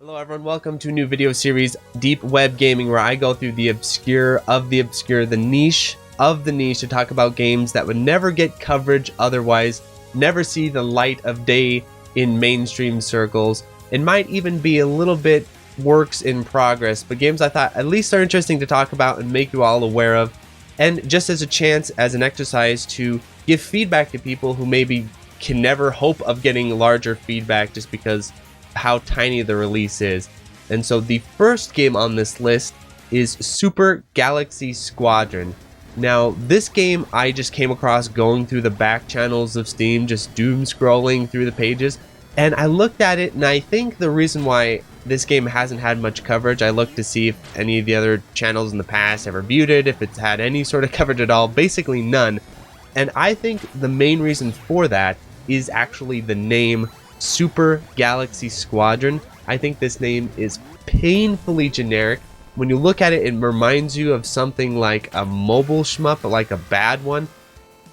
Hello everyone, welcome to a new video series, Deep Web Gaming, where I go through the obscure of the obscure, the niche of the niche, to talk about games that would never get coverage otherwise, never see the light of day in mainstream circles, and might even be a little bit works in progress, but games I thought at least are interesting to talk about and make you all aware of, and just as a chance, as an exercise to give feedback to people who maybe can never hope of getting larger feedback just because how tiny the release is. And so the first game on this list is Super Galaxy Squadron. Now this game I just came across going through the back channels of Steam, just doom scrolling through the pages, and I looked at it, and I think the reason why this game hasn't had much coverage, I looked to see if any of the other channels in the past have reviewed it, if it's had any sort of coverage at all. Basically none. And I think the main reason for that is actually the name Super Galaxy Squadron. I think this name is painfully generic. When you look at it, it reminds you of something like a mobile shmup, like a bad one.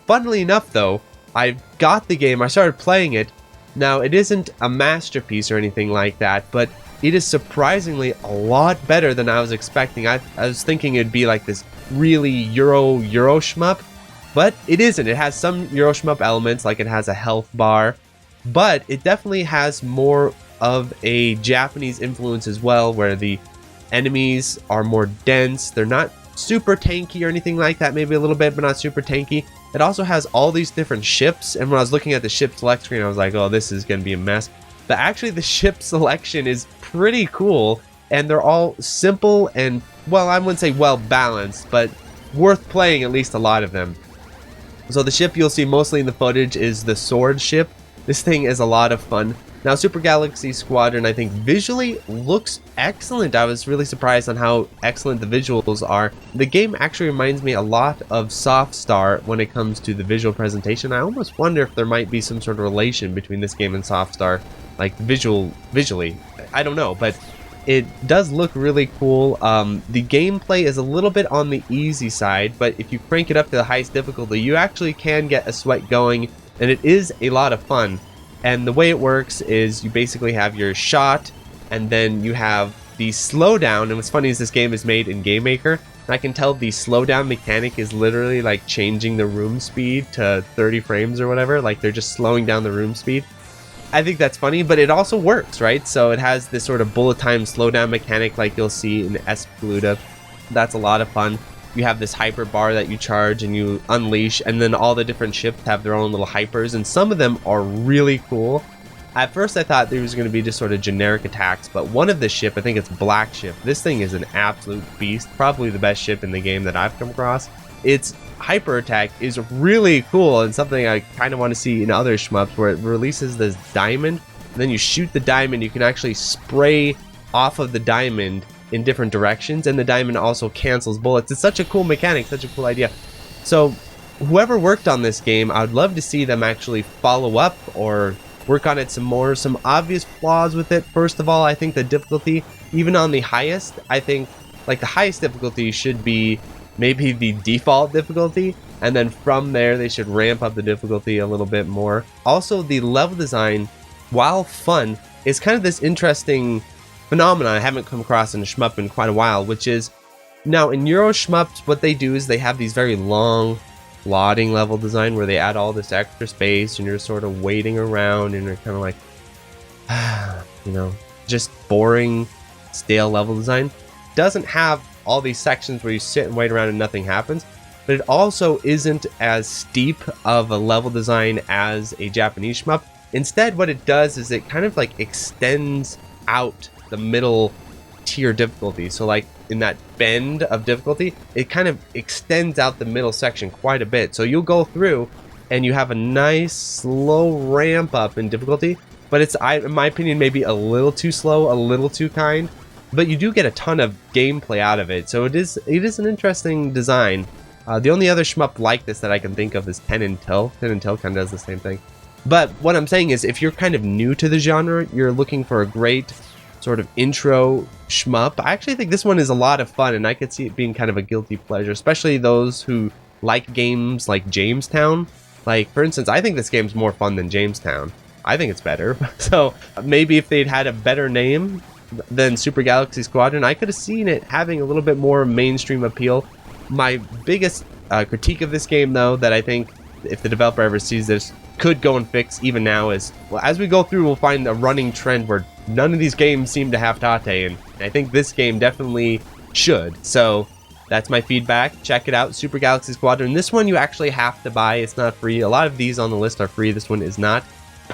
Funnily enough though, I got the game, I started playing it. Now it isn't a masterpiece or anything like that, but it is surprisingly a lot better than I was expecting. I was thinking it'd be like this really Euro shmup, but it isn't. It has some Euro shmup elements, like it has a health bar, but it definitely has more of a Japanese influence as well, where the enemies are more dense. They're not super tanky or anything like that, maybe a little bit, but not super tanky. It also has all these different ships, and when I was looking at the ship select screen, I was like, oh, this is going to be a mess. But actually the ship selection is pretty cool, and they're all simple and, well, I wouldn't say well balanced, but worth playing, at least a lot of them. So the ship you'll see mostly in the footage is the sword ship. This thing is a lot of fun. Now, Super Galaxy Squadron, I think, visually looks excellent. I was really surprised on how excellent the visuals are. The game actually reminds me a lot of Soft Star when it comes to the visual presentation. I almost wonder if there might be some sort of relation between this game and Soft Star, like visually. I don't know, but it does look really cool. The gameplay is a little bit on the easy side, but if you crank it up to the highest difficulty, you actually can get a sweat going, and it is a lot of fun. And the way it works is you basically have your shot, and then you have the slowdown. And what's funny is this game is made in Game Maker, and I can tell the slowdown mechanic is literally like changing the room speed to 30 frames or whatever, like they're just slowing down the room speed. I think that's funny, but it also works, right? So it has this sort of bullet time slowdown mechanic like you'll see in Espluda. That's a lot of fun. You have this hyper bar that you charge and you unleash, and then all the different ships have their own little hypers, and some of them are really cool. At first I thought there was going to be just sort of generic attacks, but one of the ship, I think it's Black Ship, this thing is an absolute beast, probably the best ship in the game that I've come across. Its hyper attack is really cool, and something I kind of want to see in other shmups, where it releases this diamond, and then you shoot the diamond, you can actually spray off of the diamond in different directions, and the diamond also cancels bullets. It's such a cool mechanic, such a cool idea. So whoever worked on this game, I would love to see them actually follow up or work on it some more. Some obvious flaws with it. First of all, I think the difficulty, even on the highest, I think like the highest difficulty should be maybe the default difficulty, and then from there they should ramp up the difficulty a little bit more. Also, the level design, while fun, is kind of this interesting phenomenon I haven't come across in a shmup in quite a while, which is, now in Euro shmups, what they do is they have these very long plodding level design where they add all this extra space and you're sort of waiting around and you're kind of like, you know, just boring, stale level design. Doesn't have all these sections where you sit and wait around and nothing happens, but it also isn't as steep of a level design as a Japanese shmup. Instead, what it does is it kind of like extends out the middle tier difficulty. So like in that bend of difficulty, it kind of extends out the middle section quite a bit. So you'll go through and you have a nice slow ramp up in difficulty, but it's, in my opinion, maybe a little too slow, a little too kind, but you do get a ton of gameplay out of it. So it is an interesting design. The only other shmup like this that I can think of is Ten and Till. Ten and Till kind of does the same thing. But what I'm saying is, if you're kind of new to the genre, you're looking for a great sort of intro shmup, I actually think this one is a lot of fun, and I could see it being kind of a guilty pleasure, especially those who like games like Jamestown. Like, for instance, I think this game's more fun than Jamestown. I think it's better. So maybe if they'd had a better name, than Super Galaxy Squadron. I could have seen it having a little bit more mainstream appeal. My biggest critique of this game, though, that I think if the developer ever sees this, could go and fix even now is, well, as we go through, we'll find a running trend where none of these games seem to have Tate, and I think this game definitely should. So that's my feedback. Check it out, Super Galaxy Squadron. This one you actually have to buy. It's not free. A lot of these on the list are free. This one is not.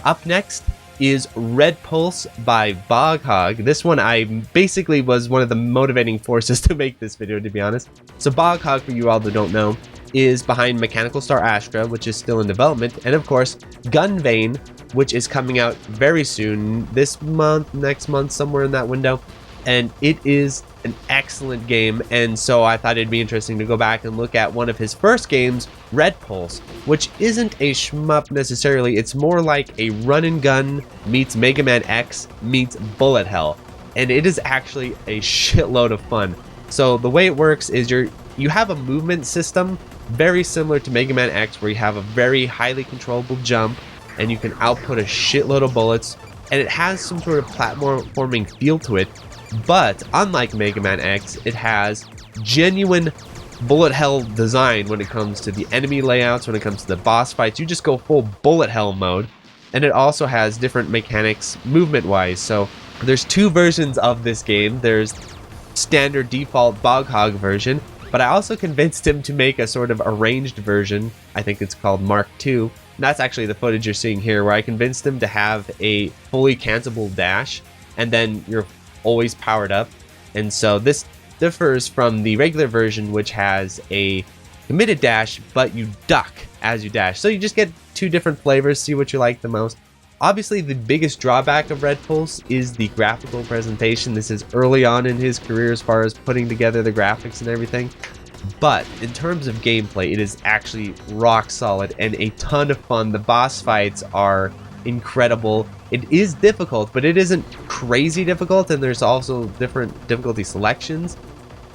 Up next is Red Pulse by Boghog. This one I basically was one of the motivating forces to make this video, to be honest. So Boghog, for you all that don't know, is behind Mechanical Star Astra, which is still in development, and of course Gunvein, which is coming out very soon, this month, next month, somewhere in that window. And it is an excellent game, and so I thought it'd be interesting to go back and look at one of his first games, Red Pulse, which isn't a shmup necessarily. It's more like a run and gun meets Mega Man X meets Bullet Hell, and it is actually a shitload of fun. So the way it works is you have a movement system very similar to Mega Man X, where you have a very highly controllable jump and you can output a shitload of bullets, and it has some sort of platforming feel to it. But unlike Mega Man X, it has genuine bullet hell design when it comes to the enemy layouts, when it comes to the boss fights. You just go full bullet hell mode. And it also has different mechanics movement wise. So there's two versions of this game. There's standard default Boghog version, but I also convinced him to make a sort of arranged version. I think it's called Mark II. And that's actually the footage you're seeing here, where I convinced him to have a fully cancelable dash, and then you're always powered up. And so this differs from the regular version, which has a committed dash, but you duck as you dash. So you just get two different flavors, see what you like the most. Obviously, the biggest drawback of Red Pulse is the graphical presentation. This is early on in his career as far as putting together the graphics and everything. But in terms of gameplay, it is actually rock solid and a ton of fun. The boss fights are incredible. It is difficult, but it isn't crazy difficult, and there's also different difficulty selections.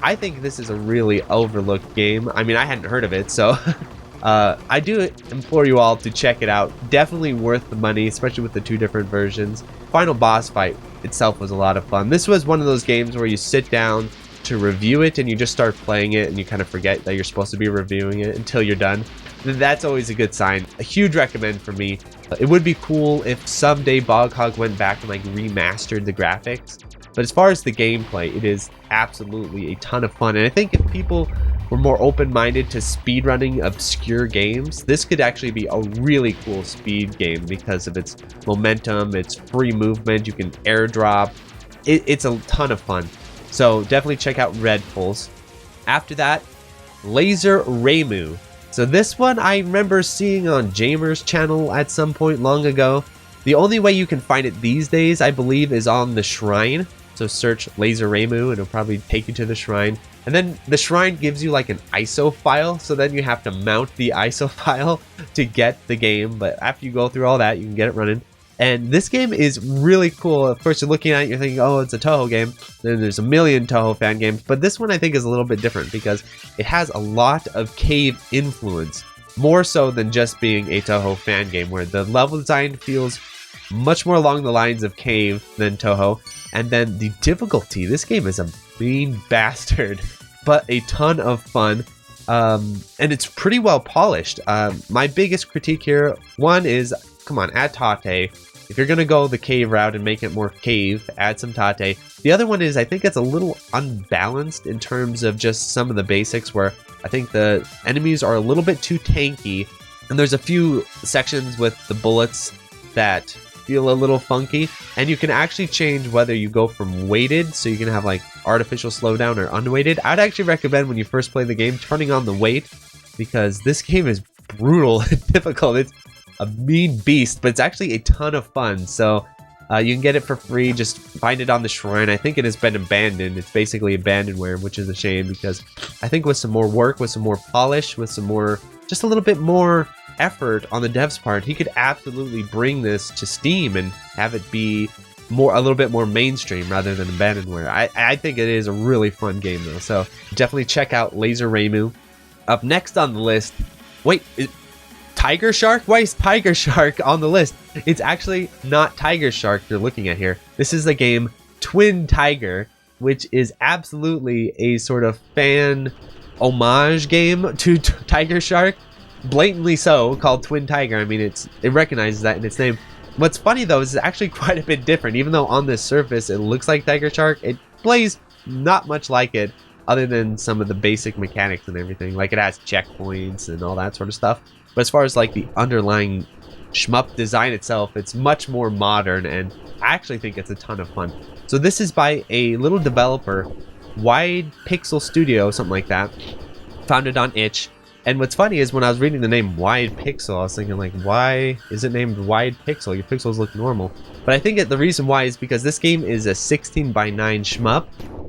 I think this is a really overlooked game. I mean, I hadn't heard of it, so I do implore you all to check it out. Definitely worth the money, especially with the two different versions. Final boss fight itself was a lot of fun. This was one of those games where you sit down to review it and you just start playing it and you kind of forget that you're supposed to be reviewing it until you're done. That's always a good sign. A huge recommend for me. It would be cool if someday Boghog went back and like remastered the graphics. But as far as the gameplay, it is absolutely a ton of fun. And I think if people were more open-minded to speedrunning obscure games, this could actually be a really cool speed game because of its momentum, its free movement. You can airdrop. It's a ton of fun. So definitely check out Red Pulse. After that, Laser Raymu. So this one I remember seeing on Jamer's channel at some point long ago. The only way you can find it these days, I believe, is on the shrine. So search Laser Raymu and it'll probably take you to the shrine. And then the shrine gives you like an ISO file, so then you have to mount the ISO file to get the game. But after you go through all that, you can get it running. And this game is really cool. Of course, you're looking at it, you're thinking, oh, it's a Toho game. Then there's a million Toho fan games. But this one I think is a little bit different because it has a lot of cave influence. More so than just being a Toho fan game, where the level design feels much more along the lines of cave than Toho. And then the difficulty. This game is a mean bastard, but a ton of fun. And it's pretty well polished. My biggest critique here, one is, come on, add Tate. If you're going to go the cave route and make it more cave, add some Tate. The other one is I think it's a little unbalanced in terms of just some of the basics, where I think the enemies are a little bit too tanky. And there's a few sections with the bullets that feel a little funky. And you can actually change whether you go from weighted, so you can have like artificial slowdown, or unweighted. I'd actually recommend when you first play the game, turning on the weight, because this game is brutal and difficult. It's a mean beast, but it's actually a ton of fun. So you can get it for free. Just find it on the shrine. I think it has been abandoned. It's basically abandonware, which is a shame, because I think with some more work, with some more polish, with some more, just a little bit more effort on the devs part, he could absolutely bring this to Steam and have it be more, a little bit more mainstream rather than abandonware. I think it is a really fun game though. So definitely check out Laser Raymu. Up next on the list, wait, Tiger Shark? Why is Tiger Shark on the list? It's actually not Tiger Shark you're looking at here. This is the game Twin Tiger, which is absolutely a sort of fan homage game to Tiger Shark. Blatantly so, called Twin Tiger. I mean, it recognizes that in its name. What's funny though is it's actually quite a bit different. Even though on the surface it looks like Tiger Shark, it plays not much like it, other than some of the basic mechanics and everything. Like it has checkpoints and all that sort of stuff. But as far as like the underlying shmup design itself, it's much more modern, and I actually think it's a ton of fun. So this is by a little developer, Wide Pixel Studio, something like that, founded on itch. And what's funny is when I was reading the name Wide Pixel, I was thinking like, why is it named Wide Pixel? Your pixels look normal. But I think the reason why is because this game is a 16:9 shmup.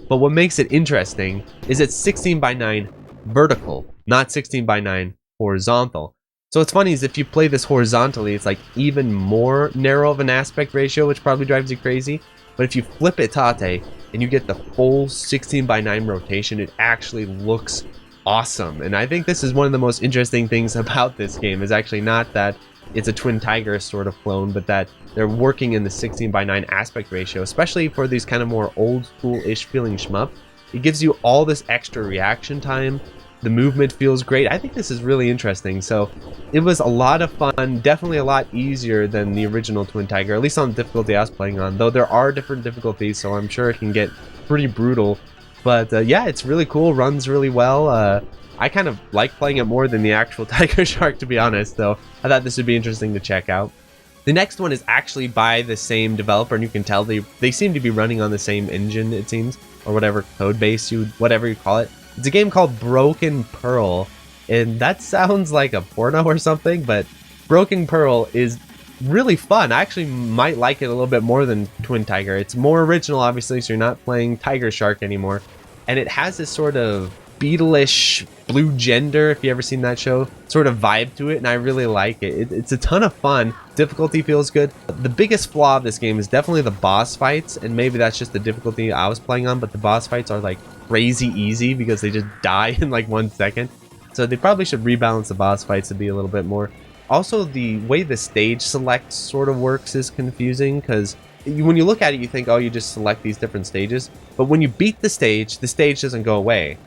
But what makes it interesting is it's 16:9 vertical, not 16:9 horizontal. So what's funny is if you play this horizontally, it's like even more narrow of an aspect ratio, which probably drives you crazy. But if you flip it tate and you get the full 16:9 rotation, it actually looks awesome. And I think this is one of the most interesting things about this game, is actually not that it's a Twin Tiger sort of clone, but that they're working in the 16:9 aspect ratio, especially for these kind of more old school-ish feeling shmup. It gives you all this extra reaction time. The movement feels great. I think this is really interesting. So it was a lot of fun, definitely a lot easier than the original Twin Tiger, at least on the difficulty I was playing on, though there are different difficulties, so I'm sure it can get pretty brutal. But yeah, it's really cool, runs really well. I kind of like playing it more than the actual Tiger Shark, to be honest, though. I thought this would be interesting to check out. The next one is actually by the same developer, and you can tell they seem to be running on the same engine, it seems, or whatever code base, whatever you call it. It's a game called Broken Pearl, and that sounds like a porno or something, but Broken Pearl is really fun. I actually might like it a little bit more than Twin Tiger. It's more original, obviously, so you're not playing Tiger Shark anymore. And it has this sort of Beatleish Blue Gender, if you ever seen that show, sort of vibe to it, and I really like it. It's a ton of fun. Difficulty feels good. The biggest flaw of this game is definitely the boss fights, and maybe that's just the difficulty I was playing on, but the boss fights are like crazy easy because they just die in like 1 second. So they probably should rebalance the boss fights to be a little bit more. Also, the way the stage select sort of works is confusing, because when you look at it, you think, oh, you just select these different stages. But when you beat the stage doesn't go away.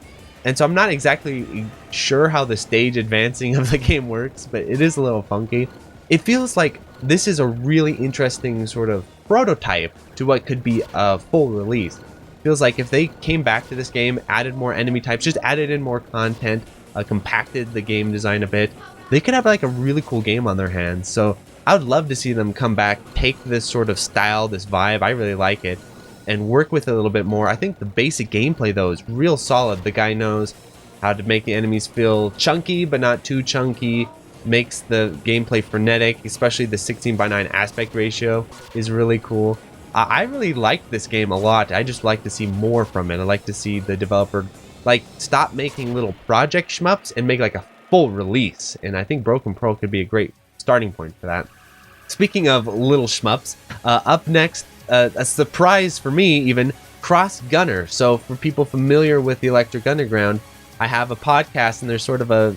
And so I'm not exactly sure how the stage advancing of the game works, but it is a little funky. It feels like this is a really interesting sort of prototype to what could be a full release. It feels like if they came back to this game, added more enemy types, just added in more content, compacted the game design a bit, they could have like a really cool game on their hands. So I would love to see them come back, take this sort of style, this vibe, I really like it, and work with it a little bit more. I think the basic gameplay though is real solid. The guy knows how to make the enemies feel chunky but not too chunky, makes the gameplay frenetic, especially the 16:9 aspect ratio is really cool. I really like this game a lot. I just like to see more from it. I like to see the developer like stop making little project shmups and make like a full release, and I think Broken Pearl could be a great starting point for that. Speaking of little shmups, up next, a surprise for me even, Cross Gunner. So for people familiar with the Electric Underground, I have a podcast, and there's sort of a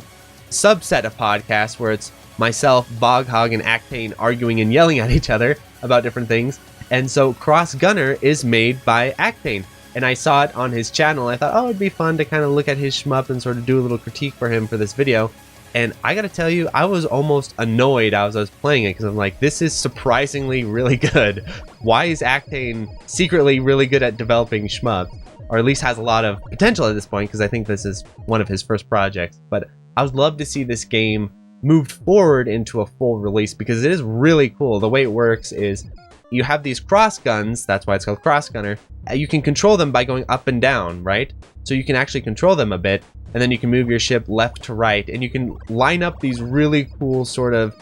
subset of podcasts where it's myself, Boghog, and Actane arguing and yelling at each other about different things. And so Cross Gunner is made by Actane, and I saw it on his channel. I thought, oh, it'd be fun to kind of look at his shmup and sort of do a little critique for him for this video. And I gotta tell you, I was almost annoyed as I was playing it, because I'm like, this is surprisingly really good. Why is Actane secretly really good at developing shmup? Or at least has a lot of potential at this point, because I think this is one of his first projects. But I would love to see this game moved forward into a full release, because it is really cool. The way it works is you have these cross guns, that's why it's called Cross Gunner. You can control them by going up and down, right? So you can actually control them a bit, and then you can move your ship left to right, and you can line up these really cool sort of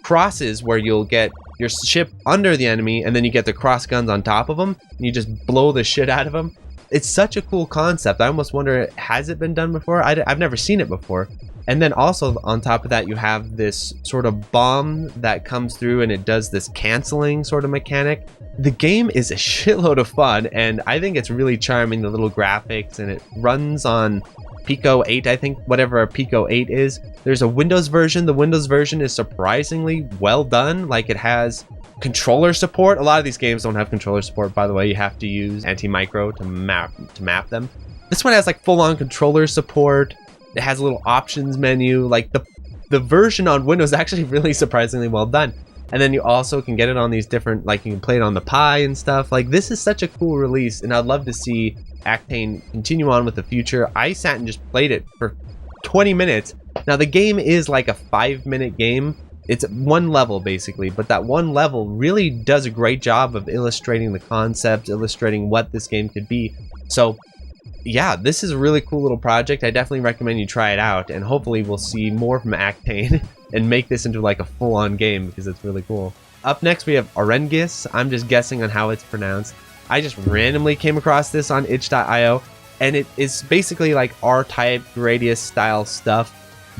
crosses where you'll get your ship under the enemy, and then you get the cross guns on top of them, and you just blow the shit out of them. It's such a cool concept. I almost wonder, has it been done before? I've never seen it before. And then also on top of that, you have this sort of bomb that comes through, and it does this canceling sort of mechanic. The game is a shitload of fun, and I think it's really charming, the little graphics, and it runs on Pico 8, I think, whatever a Pico 8 is. There's a Windows version. The Windows version is surprisingly well done. Like, it has controller support. A lot of these games don't have controller support, by the way. You have to use anti-micro to map them. This one has like full-on controller support. It has a little options menu. Like the version on Windows is actually really surprisingly well done. And then you also can get it on these different, like you can play it on the Pi and stuff. Like this is such a cool release, and I'd love to see Octane continue on with the future. I sat and just played it for 20 minutes. Now the game is like a 5-minute game. It's one level basically, but that one level really does a great job of illustrating the concept, illustrating what this game could be. So yeah, this is a really cool little project. I definitely recommend you try it out, and hopefully we'll see more from Octane and make this into like a full-on game because it's really cool. Up next we have Arengis. I'm just guessing on how it's pronounced. I just randomly came across this on itch.io, and it is basically like R-type Gradius style stuff,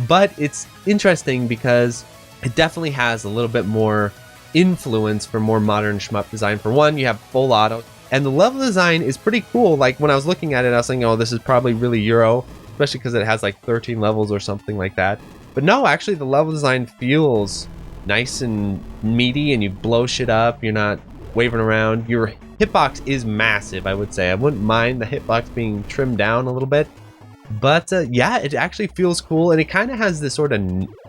but it's interesting because it definitely has a little bit more influence for more modern shmup design. For one, you have full auto, and the level design is pretty cool. Like when I was looking at it, I was thinking, oh, this is probably really Euro, especially because it has like 13 levels or something like that. But no, actually the level design feels nice and meaty, and you blow shit up. You're not waving around. Your hitbox is massive, I would say. I wouldn't mind the hitbox being trimmed down a little bit. But yeah, it actually feels cool, and it kind of has this sort of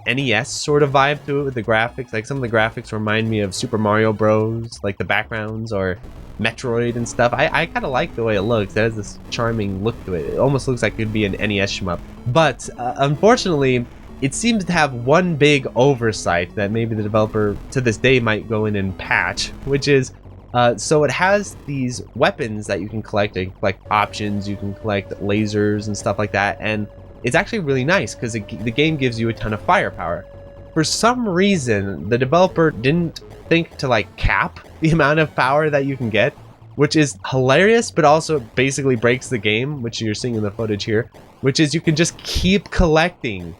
NES sort of vibe to it with the graphics. Like some of the graphics remind me of Super Mario Bros, like the backgrounds, or Metroid and stuff. I kind of like the way it looks. It has this charming look to it. It almost looks like it could be an NES shmup. But unfortunately, it seems to have one big oversight that maybe the developer to this day might go in and patch, which is so it has these weapons that you can collect. You can collect options, you can collect lasers and stuff like that, and it's actually really nice because the game gives you a ton of firepower. For some reason, the developer didn't think to like cap the amount of power that you can get, which is hilarious, but also basically breaks the game, which you're seeing in the footage here, which is you can just keep collecting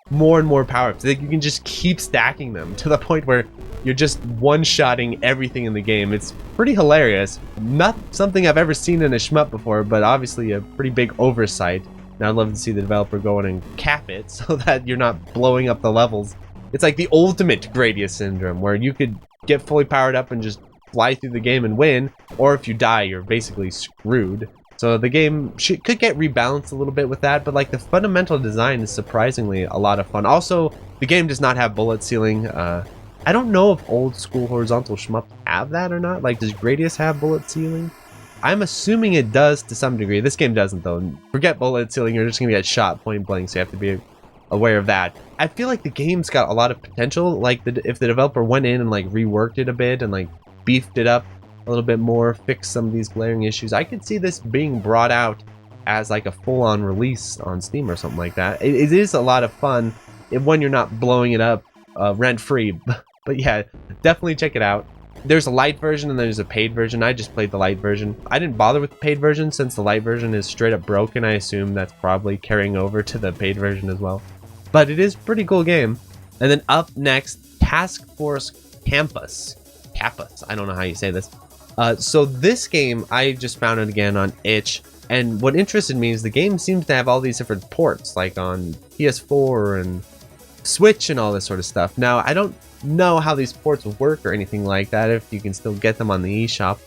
more and more power-ups. Like you can just keep stacking them to the point where you're just one-shotting everything in the game. It's pretty hilarious. Not something I've ever seen in a shmup before, but obviously a pretty big oversight. Now I'd love to see the developer go in and cap it so that you're not blowing up the levels. It's like the ultimate Gradius syndrome, where you could get fully powered up and just fly through the game and win, or if you die, you're basically screwed. So the game could get rebalanced a little bit with that, but like the fundamental design is surprisingly a lot of fun. Also, the game does not have bullet ceiling. I don't know if old school horizontal shmups have that or not. Like, does Gradius have bullet ceiling? I'm assuming it does to some degree. This game doesn't though. Forget bullet ceiling, you're just gonna get shot point blank, so you have to be aware of that. I feel like the game's got a lot of potential. Like if the developer went in and like reworked it a bit and like beefed it up a little bit more, fix some of these glaring issues, I could see this being brought out as like a full-on release on Steam or something like that. It is a lot of fun when you're not blowing it up rent-free. But yeah, definitely check it out. There's a light version and there's a paid version. I just played the light version. I didn't bother with the paid version since the light version is straight up broken. I assume that's probably carrying over to the paid version as well. But it is a pretty cool game. And then up next, Task Force Campus. I don't know how you say this. So this game, I just found it again on itch, and what interested me is the game seems to have all these different ports, like on PS4 and Switch and all this sort of stuff. Now, I don't know how these ports work or anything like that, if you can still get them on the eShop,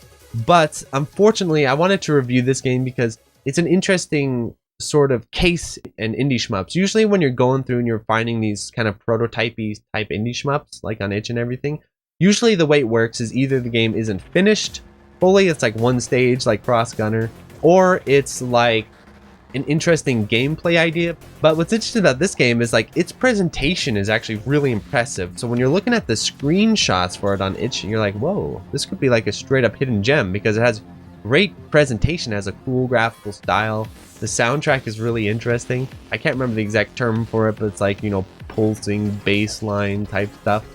but unfortunately, I wanted to review this game because it's an interesting sort of case in indie shmups. Usually when you're going through and you're finding these kind of prototype-y type indie shmups, like on itch and everything, usually the way it works is either the game isn't finished fully, it's like one stage like Cross Gunner, or it's like an interesting gameplay idea. But what's interesting about this game is like its presentation is actually really impressive. So when you're looking at the screenshots for it on itch, you're like, whoa, this could be like a straight up hidden gem because it has great presentation, has a cool graphical style. The soundtrack is really interesting. I can't remember the exact term for it, but it's like, you know, pulsing bass line type stuff.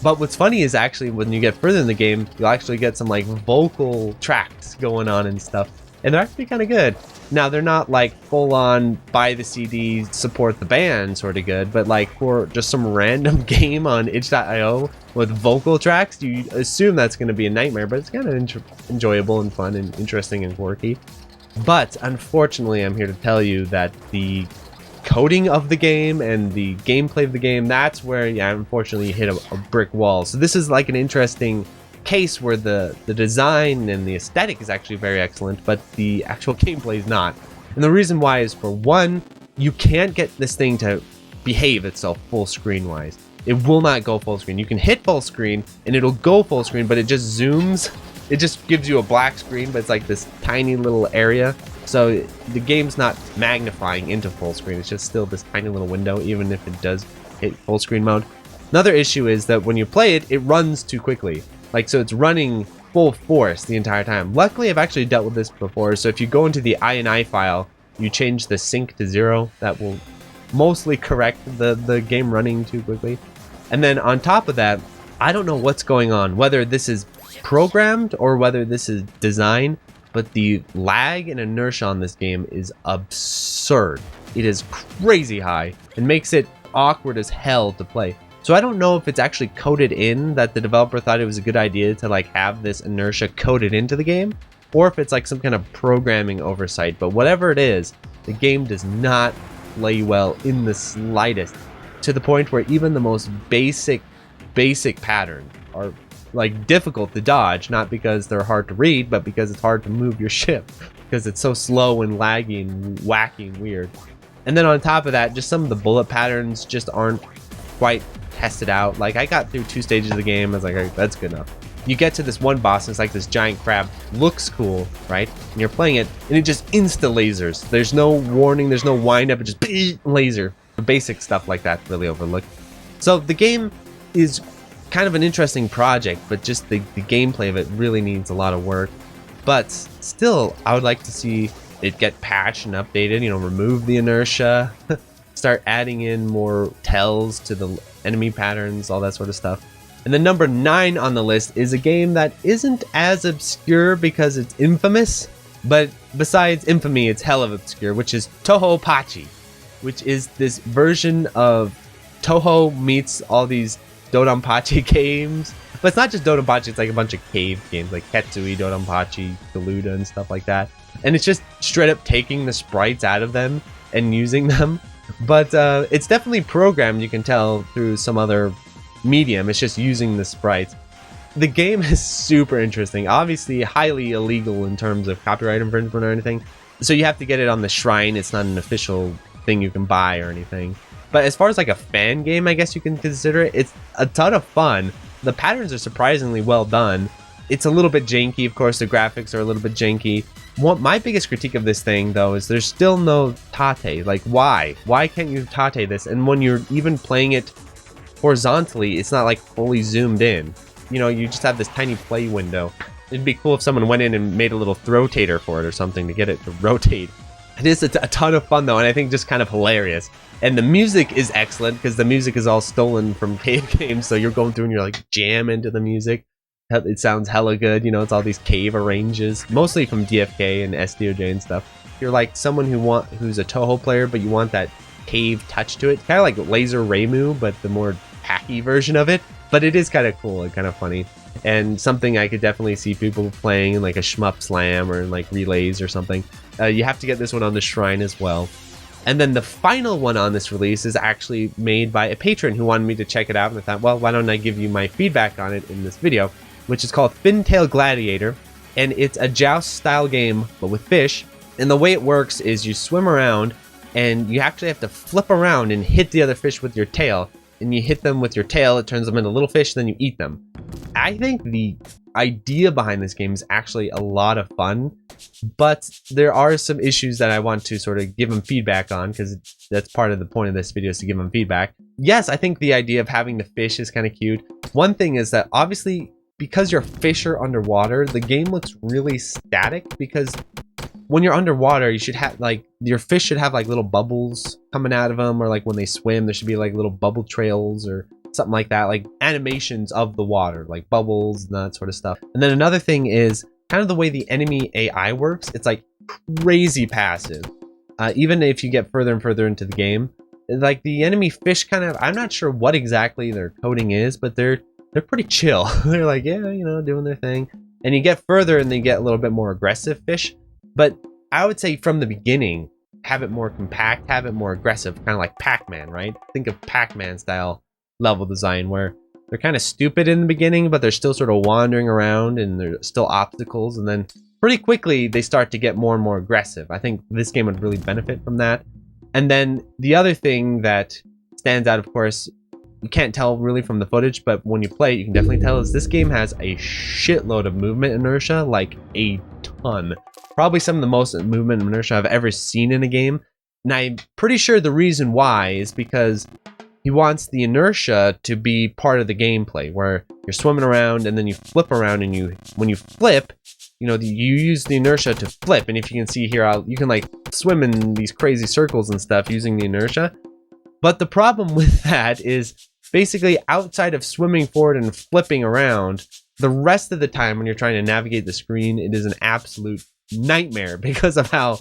But what's funny is actually when you get further in the game, you'll actually get some like vocal tracks going on and stuff. And they're actually kind of good. Now, they're not like full on buy the CD, support the band sort of good, but like for just some random game on itch.io with vocal tracks, you assume that's going to be a nightmare, but it's kind of enjoyable and fun and interesting and quirky. But unfortunately, I'm here to tell you that the coding of the game and the gameplay of the game, that's where, yeah, unfortunately you hit a brick wall. So this is like an interesting case where the design and the aesthetic is actually very excellent, but the actual gameplay is not. And the reason why is, for one, you can't get this thing to behave itself full screen wise. It will not go full screen. You can hit full screen and it'll go full screen, but it just zooms. It just gives you a black screen, but it's like this tiny little area. So the game's not magnifying into full screen. It's just still this tiny little window, even if it does hit full screen mode. Another issue is that when you play it, it runs too quickly. Like, so it's running full force the entire time. Luckily, I've actually dealt with this before. So if you go into the INI file, you change the sync to 0. That will mostly correct the game running too quickly. And then on top of that, I don't know what's going on, whether this is programmed or whether this is design, but the lag and inertia on this game is absurd. It is crazy high and makes it awkward as hell to play. So I don't know if it's actually coded in, that the developer thought it was a good idea to like have this inertia coded into the game, or if it's like some kind of programming oversight. But whatever it is, the game does not play well in the slightest, to the point where even the most basic patterns are like difficult to dodge, not because they're hard to read, but because it's hard to move your ship because it's so slow and laggy and wacky and weird. And then on top of that, just some of the bullet patterns just aren't quite tested out. Like, I got through 2 stages of the game. I was like, right, that's good enough. You get to this one boss and it's like this giant crab. Looks cool, right? And you're playing it and it just insta lasers. There's no warning, there's no wind up, it just laser. The basic stuff like that really overlooked. So the game is kind of an interesting project, but just the gameplay of it really needs a lot of work. But still, I would like to see it get patched and updated, you know, remove the inertia, start adding in more tells to the enemy patterns, all that sort of stuff. And then number 9 on the list is a game that isn't as obscure because it's infamous, but besides infamy, it's hell of obscure, which is Tohopachi, which is this version of Toho meets all these Tohopachi games. But it's not just Tohopachi, it's like a bunch of cave games like Ketsui, Tohopachi, Galuda, and stuff like that. And it's just straight up taking the sprites out of them and using them. But it's definitely programmed, you can tell, through some other medium. It's just using the sprites. The game is super interesting, obviously highly illegal in terms of copyright infringement or anything, so you have to get it on the shrine. It's not an official thing you can buy or anything. But as far as like a fan game, I guess you can consider it, it's a ton of fun. The patterns are surprisingly well done. It's a little bit janky, of course. The graphics are a little bit janky. My biggest critique of this thing, though, is there's still no tate. Like, why can't you tate this? And when you're even playing it horizontally, it's not like fully zoomed in. You know, you just have this tiny play window. It'd be cool if someone went in and made a little rotator for it or something to get it to rotate. It is a ton of fun, though, and I think just kind of hilarious. And the music is excellent because the music is all stolen from cave games, so you're going through and you're like jam into the music. It sounds hella good, you know, it's all these cave arranges, mostly from DFK and SDOJ and stuff. If you're like someone who's a Toho player, but you want that cave touch to it, kind of like Laser Raymu, but the more hacky version of it. But it is kind of cool and kind of funny, and something I could definitely see people playing in like a shmup slam or in like relays or something. You have to get this one on the shrine as well. And then the final one on this release is actually made by a patron who wanted me to check it out, and I thought, well, why don't I give you my feedback on it in this video, which is called Tail Gladiator. And it's a joust style game, but with fish. And the way it works is you swim around and you actually have to flip around and hit the other fish with your tail. And you hit them with your tail, it turns them into little fish, then you eat them. I think the idea behind this game is actually a lot of fun, but there are some issues that I want to sort of give them feedback on, because that's part of the point of this video, is to give them feedback. Yes, I think the idea of having the fish is kind of cute. One thing is that obviously, because your fish are underwater, the game looks really static, because when you're underwater, you should have like, your fish should have like little bubbles coming out of them, or like when they swim, there should be like little bubble trails or something like that, like animations of the water, like bubbles and that sort of stuff. And then another thing is kind of the way the enemy AI works. It's like crazy passive. Even if you get further and further into the game, like the enemy fish kind of, I'm not sure what exactly their coding is, but they're pretty chill. They're like, yeah, you know, doing their thing. And you get further and they get a little bit more aggressive fish. But I would say from the beginning, have it more compact, have it more aggressive, kind of like Pac-Man, right? Think of Pac-Man style level design where they're kind of stupid in the beginning, but they're still sort of wandering around and there's still obstacles. And then pretty quickly, they start to get more and more aggressive. I think this game would really benefit from that. And then the other thing that stands out, of course, you can't tell really from the footage, but when you play it, you can definitely tell is this game has a shitload of movement inertia, like a ton. Probably some of the most movement inertia I've ever seen in a game. And I'm pretty sure the reason why is because he wants the inertia to be part of the gameplay, where you're swimming around and then you flip around, and when you flip, you know, you use the inertia to flip. And if you can see here, you can like swim in these crazy circles and stuff using the inertia. But the problem with that is basically outside of swimming forward and flipping around, the rest of the time when you're trying to navigate the screen, it is an absolute nightmare because of how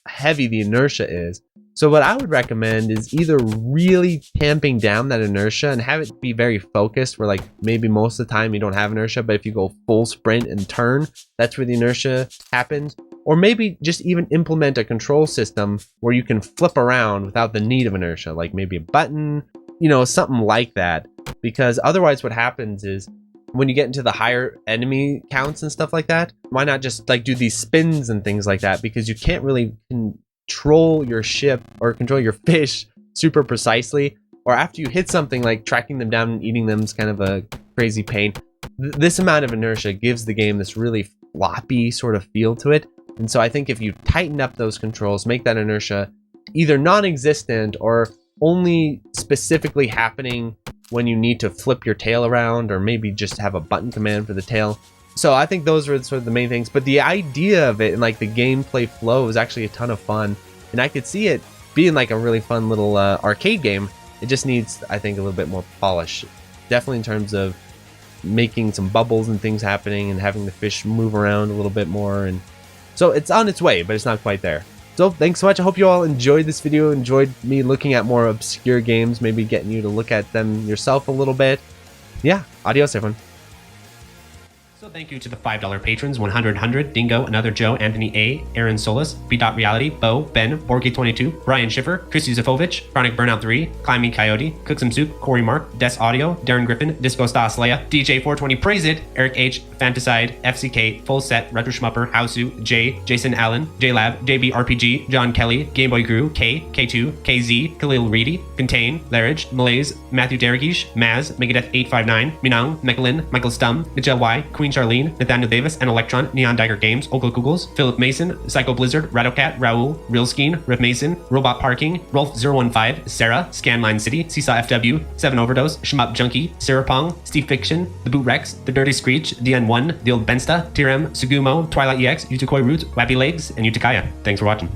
heavy the inertia is. So what I would recommend is either really tamping down that inertia and have it be very focused, where like maybe most of the time you don't have inertia, but if you go full sprint and turn, that's where the inertia happens. Or maybe just even implement a control system where you can flip around without the need of inertia, like maybe a button, you know, something like that. Because otherwise what happens is when you get into the higher enemy counts and stuff like that, why not just like do these spins and things like that? Because you can't really control your ship or control your fish super precisely. Or after you hit something, like tracking them down and eating them is kind of a crazy pain. This amount of inertia gives the game this really floppy sort of feel to it. And so I think if you tighten up those controls, make that inertia either non-existent or only specifically happening when you need to flip your tail around, or maybe just have a button command for the tail. So I think those are sort of the main things. But the idea of it and like the gameplay flow is actually a ton of fun. And I could see it being like a really fun little arcade game. It just needs, I think, a little bit more polish. Definitely in terms of making some bubbles and things happening and having the fish move around a little bit more. And so it's on its way, but it's not quite there. So thanks so much. I hope you all enjoyed this video, enjoyed me looking at more obscure games, maybe getting you to look at them yourself a little bit. Yeah, adios everyone. So thank you to the $5 patrons, 100, Dingo, Another Joe, Anthony A, Aaron Solis, B.Reality, Bo, Ben, Borky22, Brian Schiffer, Chris Yusufovich, Chronic Burnout 3, Climbing Coyote, Cook Some Soup, Corey Mark, Des Audio, Darren Griffin, Disco Stas Leia, DJ420 Praise It, Eric H, Fantaside, FCK, Full Set, Retro Schmupper, Hausu, J, Jason Allen, JLab, JBRPG, John Kelly, Gameboy Guru, K, K2, KZ, Khalil Reedy, Contain, Larridge, Malaise, Matthew Deragish, Maz, Megadeth 859, Minang, Mechalin, Michael Stum, Nichelle Y, Queen Charlene, Nathaniel Davis, and Electron, Neon Dagger Games, Okla Googles, Philip Mason, Psycho Blizzard, Rattlecat, Raul, Real Skeen, Riff Mason, Robot Parking, Rolf015, Sarah, Scanline City, Seesaw FW, 7 Overdose, Shmup Junkie, Sarah Pong, Steve Fiction, The Boot Rex, The Dirty Screech, DN1, The Old Bensta, TRM, Sugumo, Twilight EX, Utukoi Roots, Wappy Legs, and Utakaya. Thanks for watching.